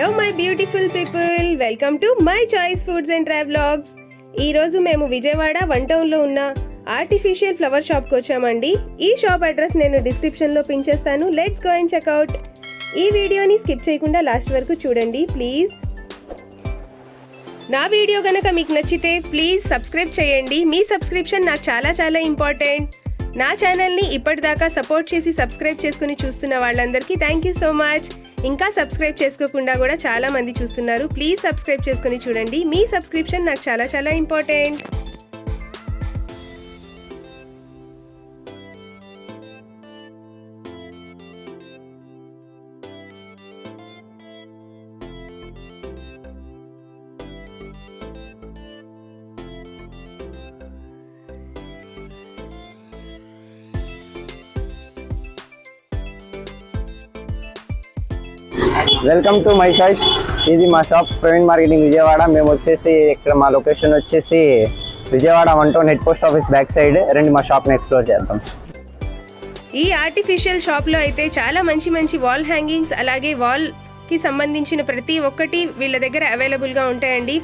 Hello my beautiful people, welcome to my choice foods and travelogues. ఈరోజు మేము Vijayawada one టౌన్లో ఉన్న ఆర్టిఫిషియల్ ఫ్లవర్ షాప్కి వచ్చామండి. ఈ షాప్ అడ్రస్ నేను డిస్క్రిప్షన్లో పిన్ చేస్తాను. Let's go and checkout. ఈ వీడియోని స్కిప్ చేయకుండా లాస్ట్ వరకు చూడండి ప్లీజ్. నా వీడియో కనుక మీకు నచ్చితే ప్లీజ్ సబ్స్క్రైబ్ చేయండి. మీ సబ్స్క్రిప్షన్ నాకు చాలా చాలా ఇంపార్టెంట్. నా ఛానల్ని ఇప్పటిదాకా సపోర్ట్ చేసి సబ్స్క్రైబ్ చేసుకుని చూస్తున్న వాళ్ళందరికీ థ్యాంక్ యూ సో మచ్. ఇంకా సబ్స్క్రైబ్ చేసుకోకుండా కూడా చాలా మంది చూస్తున్నారు. ప్లీజ్ సబ్స్క్రైబ్ చేసుకుని చూడండి. మీ సబ్స్క్రిప్షన్ నాకు చాలా చాలా important. Welcome to my choice. ఇది మా షాప్ ప్రవీణ్ మార్కెటింగ్ విజయవాడ. మేము వచ్చేసి ఇక్కడ మా లొకేషన్ వచ్చేసి Vijayawada 1 town head post office back side. రండి మా షాప్ని ఎక్స్ప్లోర్ చేద్దాం. ఈ ఆర్టిఫిషియల్ షాప్లో అయితే చాలా మంచి మంచి వాల్ హ్యాంగింగ్స్ అలాగే వాల్కి సంబంధించిన ప్రతి ఒక్కటి వీళ్ళ దగ్గర అవైలబుల్గా ఉంటాయండి.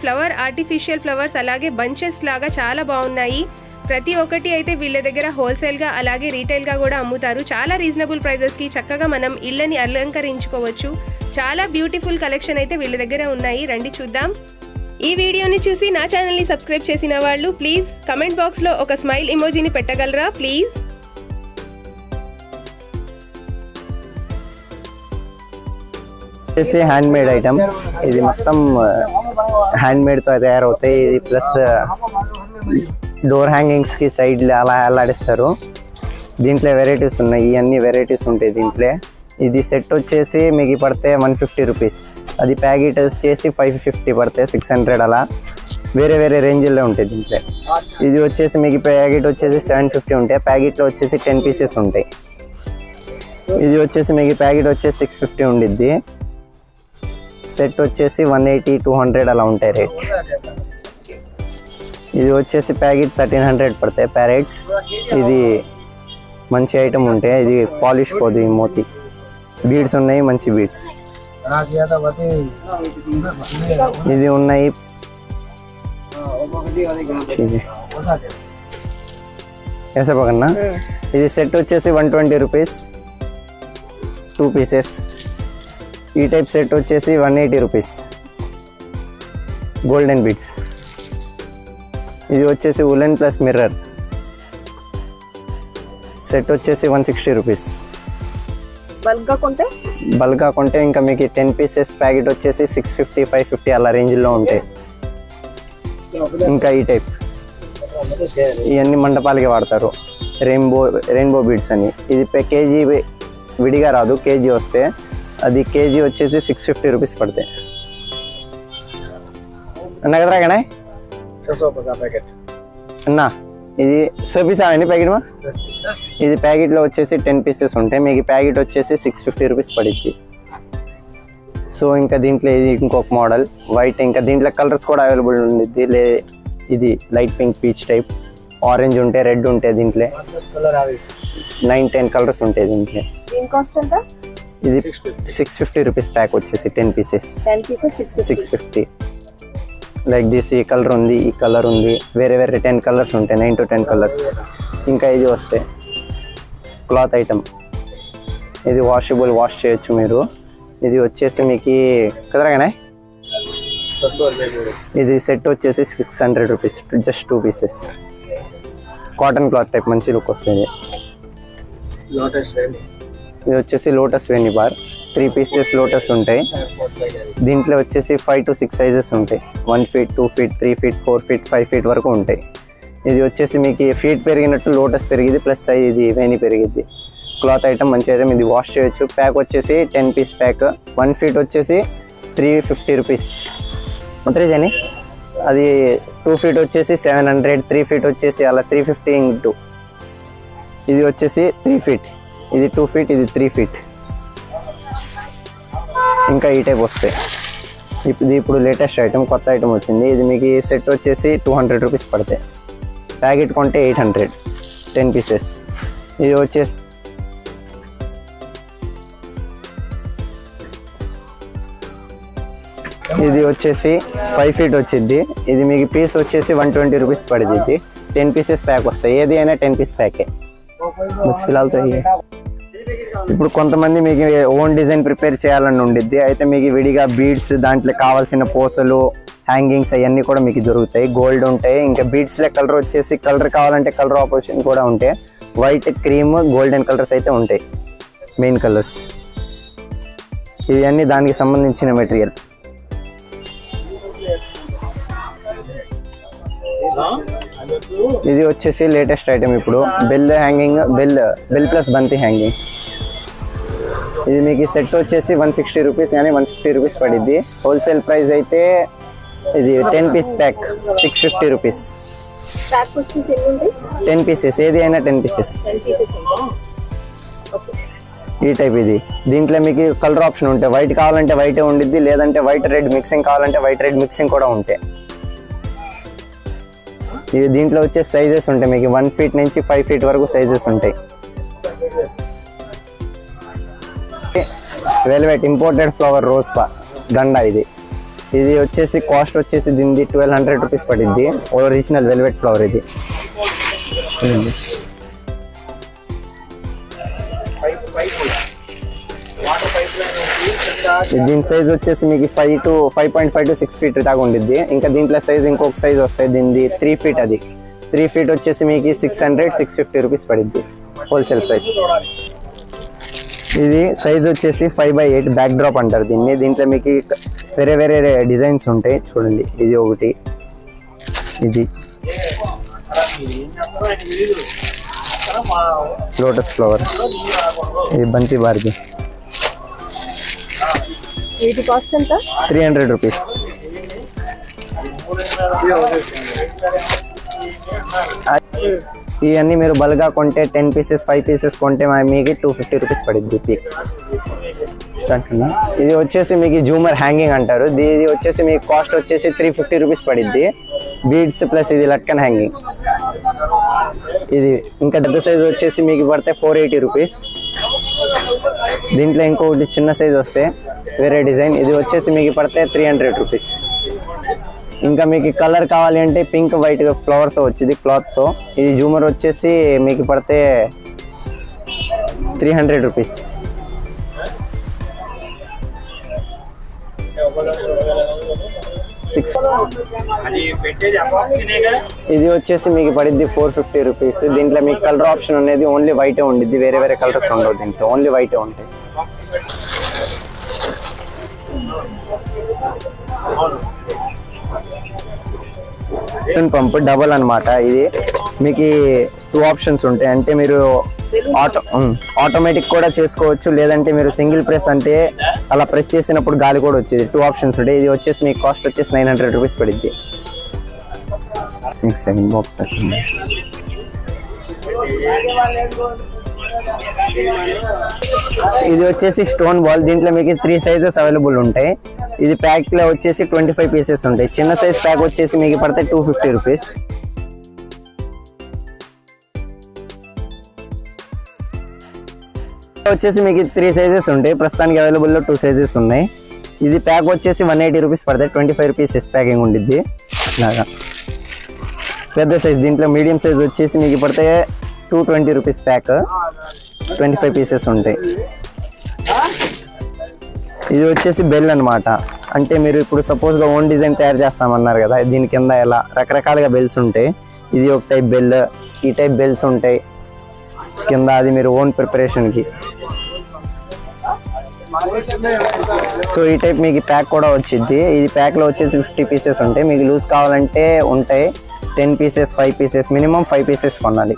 ఆర్టిఫిషియల్ ఫ్లవర్స్ అలాగే బంచెస్ లాగా చాలా బాగున్నాయి. ప్రతి ఒక్కటి అయితే వీళ్ళ దగ్గర హోల్సేల్గా అలాగే రీటైల్గా కూడా అమ్ముతారు. చాలా రీజనబుల్ ప్రైజెస్కి చక్కగా మనం ఇళ్ళని అలంకరించుకోవచ్చు. చాలా బ్యూటిఫుల్ కలెక్షన్ అయితే వీళ్ళ దగ్గర ఉన్నాయి. రండి చూద్దాం. ఈ వీడియోని చూసి నా ఛానల్ని సబ్స్క్రైబ్ చేసిన వాళ్ళు ప్లీజ్ కమెంట్ బాక్స్లో ఒక స్మైల్ ఇమోజీని పెట్టగలరా ప్లీజ్. వచ్చేసి హ్యాండ్ మేడ్ ఐటమ్. ఇది మొత్తం హ్యాండ్ మేడ్తో తయారవుతాయి. ఇది ప్లస్ డోర్ హ్యాంగింగ్స్కి సైడ్ అలా అల్లాడిస్తారు. దీంట్లో వెరైటీస్ ఉన్నాయి. ఇవన్నీ వెరైటీస్ ఉంటాయి దీంట్లో. ఇది సెట్ వచ్చేసి మీకు పడితే 150 రూపీస్. అది ప్యాకెట్ వచ్చేసి 550 పడితే 600 అలా వేరే వేరే రేంజ్లో ఉంటాయి దీంట్లో. ఇది వచ్చేసి మీకు ప్యాకెట్ వచ్చేసి 750 ఉంటాయి. ప్యాకెట్లో వచ్చేసి 10 పీసెస్ ఉంటాయి. ఇది వచ్చేసి మీకు ప్యాకెట్ వచ్చేసి 650 ఉండిద్ది. సెట్ వచ్చేసి 180 200 అలా ఉంటాయి రేట్. ఇది వచ్చేసి ప్యాకెట్ 1300 పడతాయి ప్యారెట్స్. ఇది మంచి ఐటమ్ ఉంటాయి. ఇది పాలిష్ పోదు. ఈ మోతి బీడ్స్ ఉన్నాయి, మంచి బీడ్స్. ఇది ఉన్నాయి. వేసపకన్నా ఇది సెట్ వచ్చేసి 120 రూపీస్ 2 పీసెస్. ఈ టైప్ సెట్ వచ్చేసి 180 రూపీస్ గోల్డెన్ బీడ్స్. ఇది వచ్చేసి ఉలెన్ ప్లస్ మిర్రర్ సెట్ వచ్చేసి 160 రూపీస్. బల్క్గా కొంటే ఇంకా మీకు 10 పీసెస్ ప్యాకెట్ వచ్చేసి 650 550 అలా రేంజ్లో ఉంటాయి. ఇంకా ఈ టైప్ ఇవన్నీ మండపాలకి వాడతారు. రెయిన్బో బీడ్స్ అని. ఇది కేజీ విడిగా రాదు, కేజీ వస్తే అది కేజీ వచ్చేసి 650 రూపీస్ పడతాయి. అన్న కదరా గణ అన్నా ఇది సర్వీస్ అవన్నీ ప్యాకెట్ మా. ఇది ప్యాకెట్లో వచ్చేసి 10 పీసెస్ ఉంటాయి. మీకు ప్యాకెట్ వచ్చేసి 650 రూపీస్ పడుద్ది. సో ఇంకా దీంట్లో ఇది ఇంకొక మోడల్ వైట్. ఇంకా దీంట్లో కలర్స్ కూడా అవైలబుల్ ఉండిద్ది. ఇది light pink peach type, orange ఉంటాయి, రెడ్ ఉంటాయి. దీంట్లో 9-10 కలర్స్ ఉంటాయి దీంట్లో. ఇది 650 రూపీస్ ప్యాక్ వచ్చేసి 10 పీసెస్ 650. లైక్ దిస్ ఈ కలర్ ఉంది, ఈ కలర్ ఉంది, వేరే వేరే 10 కలర్స్ ఉంటాయి. 9 to 10 కలర్స్. ఇంకా ఇది వస్తే క్లాత్ ఐటమ్. ఇది వాషబుల్, వాష్ చేయొచ్చు మీరు. ఇది వచ్చేసి మీకు కదరగానే ఇది సెట్ వచ్చేసి 600 rupees just 2 pieces. Cotton cloth type మంచి లుక్ వస్తుంది. ఇది వచ్చేసి లోటస్ వేణి బార్ 3 పీసెస్ లోటస్ ఉంటాయి. దీంట్లో వచ్చేసి 5 to 6 సైజెస్ ఉంటాయి. 1 feet 2 feet 3 feet 4 feet 5 feet వరకు ఉంటాయి. ఇది వచ్చేసి మీకు ఫీట్ పెరిగినట్టు లోటస్ పెరిగిద్ది, ప్లస్ ఇది వేణి పెరిగిద్ది. క్లాత్ ఐటమ్ మంచి ఐటమ్. ఇది వాష్ చేయొచ్చు. ప్యాక్ వచ్చేసి 10 పీస్ ప్యాక్. 1 feet వచ్చేసి 350 రూపీస్ మొత్తం. అది 2 feet వచ్చేసి 700, 3 feet వచ్చేసి అలా 350 ఇంటూ. ఇది వచ్చేసి 3 feet, ఇది 2 feet, ఇది 3 feet. ఇంకా ఈ టైప్ వస్తాయి. ఇప్పుడు లేటెస్ట్ ఐటమ్, కొత్త ఐటమ్ వచ్చింది. ఇది మీకు సెట్ వచ్చేసి 200 రూపీస్ పడతాయి. ప్యాకెట్ కొంటే 800 10 పీసెస్. ఇది వచ్చేసి ఇది వచ్చేసి 5 feet వచ్చింది. ఇది మీకు పీస్ వచ్చేసి 120 రూపీస్ పడింది. ఇది 10 pieces ప్యాక్ వస్తాయి. ఏది అయినా 10 piece ప్యాకే. బస్ ఫిల్హాల్ తో ఇప్పుడు కొంతమంది మీకు ఓన్ డిజైన్ ప్రిపేర్ చేయాలని ఉండిద్ది. అయితే మీకు విడిగా బీడ్స్, దాంట్లో కావాల్సిన పూసలు, హ్యాంగింగ్స్ అవన్నీ కూడా మీకు దొరుకుతాయి. గోల్డ్ ఉంటాయి. ఇంకా బీడ్స్లో కలర్ వచ్చేసి కలర్ కావాలంటే కలర్ ఆప్షన్ కూడా ఉంటాయి. వైట్, క్రీమ్, గోల్డెన్ కలర్స్ అయితే ఉంటాయి మెయిన్ కలర్స్. ఇవన్నీ దానికి సంబంధించిన మెటీరియల్. ఇది వచ్చేసి లేటెస్ట్ ఐటమ్ ఇప్పుడు బెల్ హ్యాంగింగ్, బెల్ ప్లస్ బంతి హ్యాంగింగ్. ఇది మీకు సెట్ వచ్చేసి 160 రూపీస్ కానీ 150 రూపీస్ పడిద్ది. హోల్సేల్ ప్రైస్ అయితే ఇది 10 piece ప్యాక్ 650 రూపీస్. 10 pieces, ఏది అయినా 10 pieces. ఈ టైప్ ఇది. దీంట్లో మీకు కలర్ ఆప్షన్ ఉంటాయి. వైట్ కావాలంటే వైటే ఉండిద్ది, లేదంటే వైట్ రెడ్ మిక్సింగ్ కావాలంటే వైట్ రెడ్ మిక్సింగ్ కూడా ఉంటాయి. ఇది దీంట్లో వచ్చే సైజెస్ ఉంటాయి. మీకు 1 feet నుంచి 5 feet వరకు సైజెస్ ఉంటాయి. వెల్వెట్ ఇంపోర్టెడ్ ఫ్లవర్ రోజ్ దండ. ఇది వచ్చేసి కాస్ట్ వచ్చేసి దీనిది 1200 రూపీస్ పడిద్ది. ఒరిజినల్ వెల్వెట్ ఫ్లవర్ ఇది. దీని సైజ్ వచ్చేసి మీకు 5.5 to 6 feet దాకా ఉండిద్ది. ఇంకా దీంట్లో సైజ్ ఇంకొక సైజ్ వస్తాయి. దీనిది 3 feet. అది 3 feet వచ్చేసి మీకు 650 రూపీస్ పడిద్ది హోల్సేల్ ప్రైస్. ఇది సైజ్ వచ్చేసి 5x8 బ్యాక్ డ్రాప్ అంటారు దీన్ని. దీంట్లో మీకు వేరే వేరే డిజైన్స్ ఉంటాయి. చూడండి, ఇది ఒకటి, ఇది లోటస్ ఫ్లవర్, ఇది బంతి బార్ది. వీటి కాస్ట్ ఎంత? 300 రూపీస్. ఇవన్నీ మీరు బల్గా కొంటే 10 pieces 5 pieces కొంటే మీకు 250 రూపీస్ పడిద్ది పీస్. ఇది వచ్చేసి మీకు జూమర్ హ్యాంగింగ్ అంటారు. ఇది వచ్చేసి మీకు కాస్ట్ వచ్చేసి 350 రూపీస్ పడిద్ది. బీడ్స్ ప్లస్ ఇది లట్కన్ హ్యాంగింగ్. ఇది ఇంకా పెద్ద సైజ్ వచ్చేసి మీకు పడితే 480 రూపీస్. దీంట్లో ఇంకొకటి చిన్న సైజ్ వస్తే వేరే డిజైన్. ఇది వచ్చేసి మీకు పడితే 300 రూపీస్. ఇంకా మీకు కలర్ కావాలి అంటే పింక్ వైట్ ఫ్లవర్తో వచ్చింది క్లాత్తో. ఇది జూమర్ వచ్చేసి మీకు పడితే 300 రూపీస్. ఇది వచ్చేసి మీకు పడిద్ది 450 రూపీస్. దీంట్లో మీకు కలర్ ఆప్షన్ అనేది ఓన్లీ వైటే ఉండిద్ది. వేరే వేరే కలర్స్ ఉండవు దీంట్లో, ఓన్లీ వైటే ఉంటాయి. పంప్ డబల్ అన్నమాట. ఇది మీకు 2 ఆప్షన్స్ ఉంటాయి. అంటే మీరు ఆటోమేటిక్ కూడా చేసుకోవచ్చు, లేదంటే మీరు సింగిల్ ప్రెస్ అంటే అలా ప్రెస్ చేసినప్పుడు గాలి కూడా వచ్చేది. 2 ఆప్షన్స్ ఉంటాయి. ఇది వచ్చేసి మీకు కాస్ట్ వచ్చేసి 900 రూపీస్ పడిద్ది. నెక్స్ట్ సెకండ్ బాక్స్ పెట్టండి. ఇది వచ్చేసి స్టోన్ బాల్. దీంట్లో మీకు 3 సైజెస్ అవైలబుల్ ఉంటాయి. ఇది ప్యాక్లో వచ్చేసి 25 pieces ఉంటాయి. చిన్న సైజ్ ప్యాక్ వచ్చేసి మీకు పడితే 250 రూపీస్. వచ్చేసి మీకు 3 సైజెస్ ఉంటాయి. ప్రస్తుతానికి అవైలబుల్లో 2 సైజెస్ ఉన్నాయి. ఇది ప్యాక్ వచ్చేసి 180 రూపీస్ పడతాయి. 25 pieces ప్యాకింగ్ ఉండిద్ది. ఇలాగా పెద్ద సైజ్. దీంట్లో మీడియం సైజ్ వచ్చేసి మీకు పడితే 220 రూపీస్ ప్యాక్, 25 pieces ఉంటాయి. ఇది వచ్చేసి బెల్ అన్నమాట. అంటే మీరు ఇప్పుడు సపోజ్గా ఓన్ డిజైన్ తయారు చేస్తామన్నారు కదా, దీని కింద ఎలా రకరకాలుగా బెల్స్ ఉంటాయి. ఇది ఒక టైప్ బెల్, ఈ టైప్ బెల్స్ ఉంటాయి కింద. అది మీరు ఓన్ ప్రిపరేషన్కి. సో ఈ టైప్ మీకు ప్యాక్ కూడా వచ్చింది. ఇది ప్యాక్లో వచ్చేసి 50 pieces ఉంటాయి. మీకు లూజ్ కావాలంటే ఉంటాయి 10 pieces 5 pieces, మినిమం 5 pieces కొనాలి.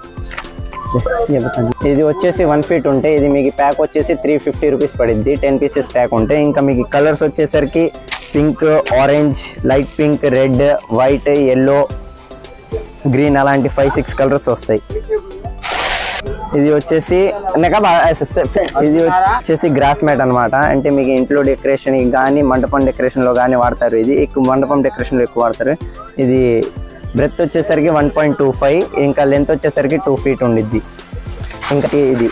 ఇది వచ్చేసి 1 feet ఉంటాయి. ఇది మీకు ప్యాక్ వచ్చేసి 350 రూపీస్ పడిద్ది. 10 pieces ప్యాక్ ఉంటాయి. ఇంకా మీకు కలర్స్ వచ్చేసరికి pink, orange, light pink, red, white, yellow, green అలాంటి 5-6 కలర్స్ వస్తాయి. ఇది వచ్చేసి గ్రాస్ మ్యాట్ అనమాట. అంటే మీకు ఇంట్లో డెకరేషన్ కానీ మండపం డెకరేషన్లో కానీ వాడతారు. ఇది ఎక్కువ మండపం డెకరేషన్లో ఎక్కువ వాడతారు. ఇది బ్రెత్ వచ్చేసరికి 1.25, ఇంకా లెంత్ వచ్చేసరికి 2 feet ఉండిద్ది. ఇంకా ఇది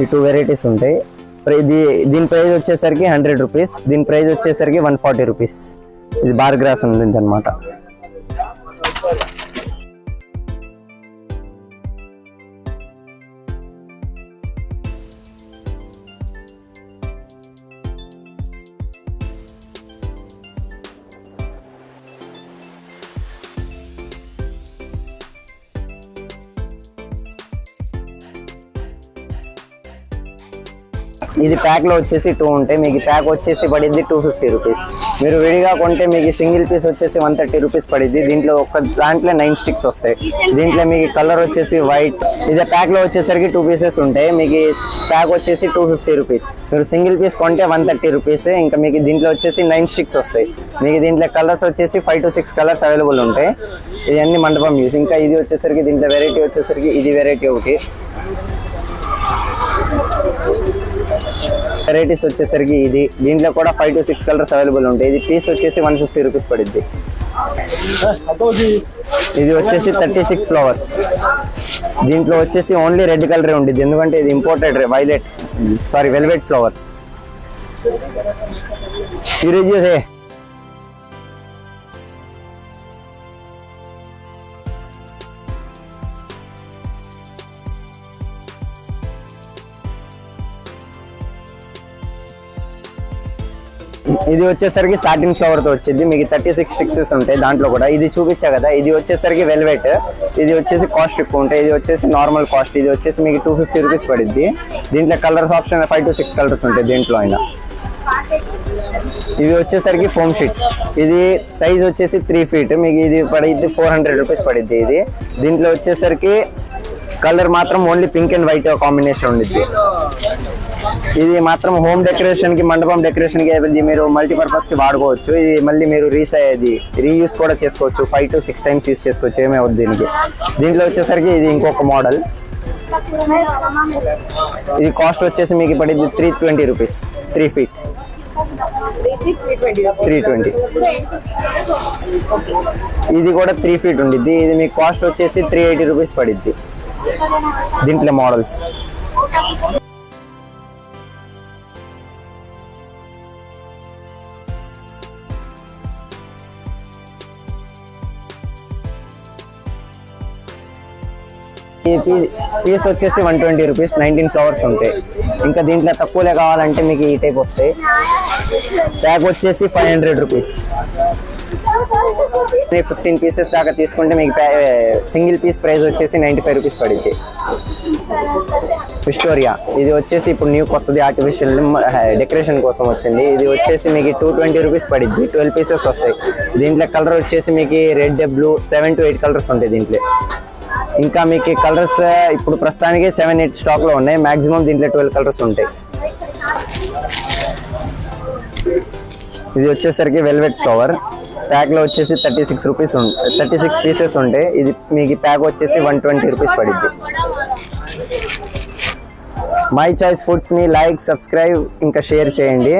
ఈ 2 వెరైటీస్ ఉంటాయి. దీని ప్రైస్ వచ్చేసరికి 100 రూపీస్, దీని ప్రైస్ వచ్చేసరికి 140 రూపీస్. ఇది బార్ గ్రాస్ ఉంటుంది అనమాట. ఇది ప్యాక్లో వచ్చేసి 2 ఉంటాయి. మీకు ప్యాక్ వచ్చేసి పడిద్ది 250 రూపీస్. మీరు విడిగా కొంటే మీకు సింగిల్ పీస్ వచ్చేసి 130 రూపీస్ పడిద్ది. దీంట్లో ఒక దాంట్లో 9 స్టిక్స్ వస్తాయి. దీంట్లో మీకు కలర్ వచ్చేసి వైట్. ఇదే ప్యాక్లో వచ్చేసరికి 2 పీసెస్ ఉంటాయి. మీకు ప్యాక్ వచ్చేసి 250 రూపీస్. మీరు సింగిల్ పీస్ కొంటే 130 రూపీస్. ఇంకా మీకు దీంట్లో వచ్చేసి 9 స్టిక్స్ వస్తాయి. మీకు దీంట్లో కలర్స్ వచ్చేసి 5 to 6 కలర్స్ అవైలబుల్ ఉంటాయి. ఇది అన్ని మండపం యూస్. ఇంకా ఇది వచ్చేసరికి దీంట్లో వెరైటీ వచ్చేసరికి ఇది వెరైటీ ఒకటి. వెరైటీస్ వచ్చేసరికి ఇది దీంట్లో కూడా 5 to 6 కలర్స్ అవైలబుల్ ఉంటాయి. ఇది పీస్ వచ్చేసి 150 రూపీస్ పడుద్ది. ఇది వచ్చేసి 36 ఫ్లవర్స్. దీంట్లో వచ్చేసి ఓన్లీ రెడ్ కలర్ ఉంటుంది, ఎందుకంటే ఇది ఇంపోర్టెడ్ వెల్వెట్ ఫ్లవర్. ఇది వచ్చేసరికి సాటిన్ ఫ్లవర్ తో వచ్చింది. మీకు 36 స్టిక్సెస్ ఉంటాయి దాంట్లో కూడా. ఇది చూపించా కదా, ఇది వచ్చేసరికి వెల్వెట్. ఇది వచ్చేసి కాస్ట్ ఎక్కువ ఉంటాయి. ఇది వచ్చేసి నార్మల్ కాస్ట్. ఇది వచ్చేసి మీకు 250 రూపీస్ పడుద్ది. దీంట్లో కలర్స్ ఆప్షన్ 5 to 6 కలర్స్ ఉంటాయి దీంట్లో అయినా. ఇది వచ్చేసరికి ఫోమ్ షీట్. ఇది సైజ్ వచ్చేసి 3 feet. మీకు ఇది పడిద్ది 400 రూపీస్ పడిద్ది. ఇది దీంట్లో వచ్చేసరికి కలర్ మాత్రం only pink and white combination ఉండిద్ది. ఇది మాత్రం హోమ్ డెకరేషన్ కి, మండపం డెకరేషన్ కి మీరు మల్టీపర్పస్ కి వాడుకోవచ్చు. ఇది మళ్ళీ మీరు రీయూస్ కూడా చేసుకోవచ్చు. 5 to 6 టైమ్స్ యూస్ చేసుకోవచ్చు. ఏమవుతుంది దీనికి. దీంట్లో వచ్చేసరికి ఇది ఇంకొక మోడల్. ఇది కాస్ట్ వచ్చేసి మీకు పడింది 320 రూపీస్. 3 feet 320. ఇది కూడా 3 feet ఉండిద్ది. ఇది మీకు కాస్ట్ వచ్చేసి 380 రూపీస్ పడిద్ది. దీంట్లో మోడల్స్ పీస్ వచ్చేసి 120 రూపీస్. 19 ఫ్లవర్స్ ఉంటాయి. ఇంకా దీంట్లో తక్కువలే కావాలంటే మీకు ఈ టైప్ వస్తాయి. ప్యాక్ వచ్చేసి 500 రూపీస్. 15 పీసెస్ దాకా తీసుకుంటే మీకు సింగిల్ పీస్ ప్రైస్ వచ్చేసి 95 రూపీస్ పడింది. విక్టోరియా ఇది వచ్చేసి ఇప్పుడు న్యూ కొత్తది ఆర్టిఫిషియల్ డెకరేషన్ కోసం వచ్చింది. ఇది వచ్చేసి మీకు 220 రూపీస్ పడింది. 12 పీసెస్ వస్తాయి. దీంట్లో కలర్ వచ్చేసి మీకు రెడ్, బ్లూ 7 to 8 కలర్స్ ఉంటాయి దీంట్లో. ఇంకా మీకు కలర్స్ ఇప్పుడు ప్రస్తుతానికి 7-8 స్టాక్ లో ఉన్నాయి. మాక్సిమం దీంట్లో 12 కలర్స్ ఉంటాయి. ఇది వచ్చేసరికి వెల్వెట్ ఫ్లవర్. ప్యాక్ లో వచ్చేసి 36 పీసెస్ ఉంటాయి. ఇది మీకు ప్యాక్ వచ్చేసి 120 రూపీస్ పడింది. మై చాయిస్ ఫుడ్స్ ని లైక్, సబ్స్క్రైబ్ ఇంకా షేర్ చేయండి.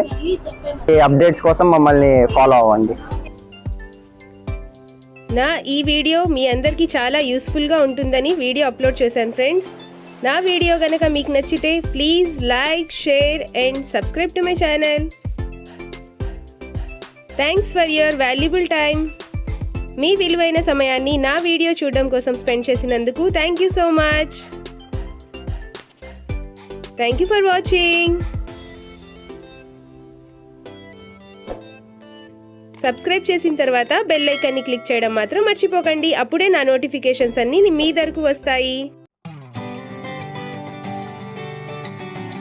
ఈ అప్డేట్స్ కోసం మమ్మల్ని ఫాలో అవ్వండి. నా ఈ వీడియో మీ అందరికీ చాలా యూస్ఫుల్గా ఉంటుందని వీడియో అప్లోడ్ చేశాను ఫ్రెండ్స్. నా వీడియో కనుక మీకు నచ్చితే please like, share and subscribe to my channel. Thanks for your valuable time. మీ విలువైన సమయాన్ని నా వీడియో చూడడం కోసం స్పెండ్ చేసినందుకు thank you so much. Thank you for watching. Subscribe చేసిన తర్వాత బెల్ ఐకాన్ని క్లిక్ చేయడం మాత్రం మర్చిపోకండి. అప్పుడే నా నోటిఫికేషన్స్ అన్నీ మీ దగ్గరకు వస్తాయి.